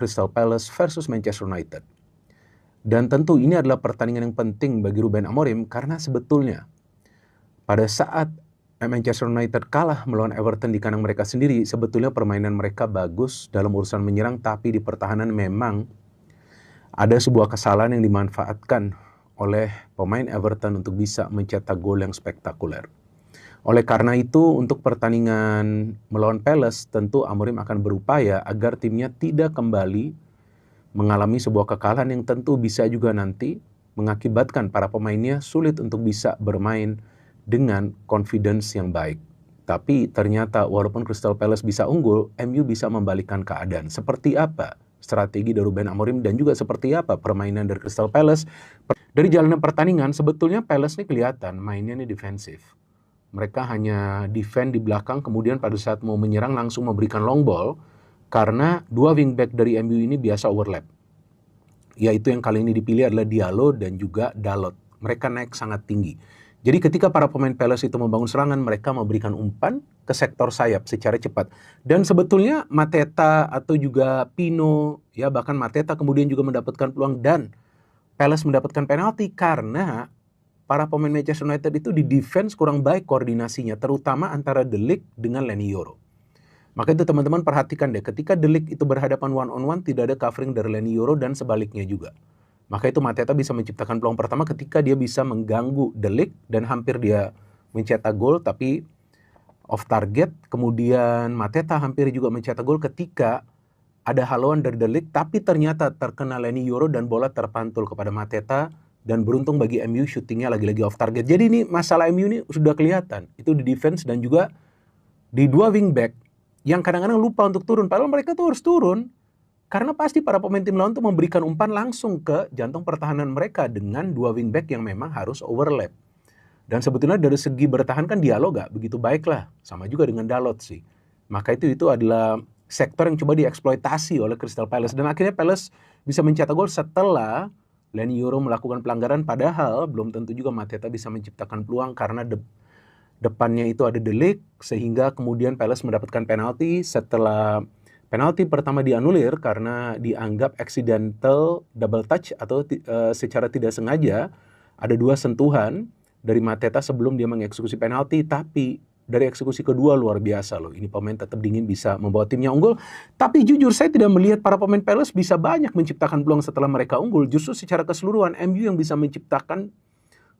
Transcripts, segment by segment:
Crystal Palace versus Manchester United. Dan tentu ini adalah pertandingan yang penting bagi Ruben Amorim karena sebetulnya pada saat Manchester United kalah melawan Everton di kandang mereka sendiri, sebetulnya permainan mereka bagus dalam urusan menyerang, tapi di pertahanan memang ada sebuah kesalahan yang dimanfaatkan oleh pemain Everton untuk bisa mencetak gol yang spektakuler. Oleh karena itu, untuk pertandingan melawan Palace, tentu Amorim akan berupaya agar timnya tidak kembali mengalami sebuah kekalahan yang tentu bisa juga nanti mengakibatkan para pemainnya sulit untuk bisa bermain dengan confidence yang baik. Tapi ternyata walaupun Crystal Palace bisa unggul, MU bisa membalikkan keadaan. Seperti apa strategi dari Ruben Amorim dan juga seperti apa permainan dari Crystal Palace? Dari jalanan pertandingan, sebetulnya Palace ini kelihatan mainnya ini defensif. Mereka hanya defend di belakang, kemudian pada saat mau menyerang langsung memberikan long ball, karena dua wingback dari MU ini biasa overlap. Yaitu yang kali ini dipilih adalah Diallo dan juga Dalot. Mereka naik sangat tinggi. Jadi ketika para pemain Palace itu membangun serangan, mereka memberikan umpan ke sektor sayap secara cepat. Dan sebetulnya Mateta atau juga Pino, ya bahkan Mateta kemudian juga mendapatkan peluang dan Palace mendapatkan penalti karena para pemain Manchester United itu di defense kurang baik koordinasinya, terutama antara De Ligt dengan Leny Yoro. Maka itu teman-teman perhatikan deh, ketika De Ligt itu berhadapan one-on-one, tidak ada covering dari Leny Yoro dan sebaliknya juga. Maka itu Mateta bisa menciptakan peluang pertama ketika dia bisa mengganggu De Ligt dan hampir dia mencetak gol tapi off target. Kemudian Mateta hampir juga mencetak gol ketika ada haluan dari De Ligt tapi ternyata terkena Leny Yoro dan bola terpantul kepada Mateta dan beruntung bagi MU syutingnya lagi-lagi off target. Jadi ini masalah MU ini sudah kelihatan. Itu di defense dan juga di dua wingback yang kadang-kadang lupa untuk turun. Padahal mereka tuh harus turun. Karena pasti para pemain tim lawan tuh memberikan umpan langsung ke jantung pertahanan mereka dengan dua wingback yang memang harus overlap. Dan sebetulnya dari segi bertahan kan Diallo gak begitu baik lah. Sama juga dengan Dalot sih. Maka itu adalah sektor yang coba dieksploitasi oleh Crystal Palace. Dan akhirnya Palace bisa mencetak gol setelah Leny Yoro melakukan pelanggaran. Padahal belum tentu juga Mateta bisa menciptakan peluang karena depannya itu ada De Ligt. Sehingga kemudian Palace mendapatkan penalti setelah penalti pertama dianulir karena dianggap accidental double touch atau secara tidak sengaja ada dua sentuhan dari Mateta sebelum dia mengeksekusi penalti, tapi dari eksekusi kedua luar biasa loh. Ini pemain tetap dingin bisa membawa timnya unggul. Tapi jujur saya tidak melihat para pemain Palace bisa banyak menciptakan peluang setelah mereka unggul. Justru secara keseluruhan MU yang bisa menciptakan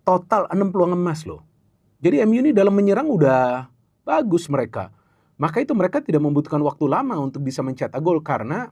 total 6 peluang emas loh. Jadi MU ini dalam menyerang udah bagus mereka. Maka itu mereka tidak membutuhkan waktu lama untuk bisa mencetak gol karena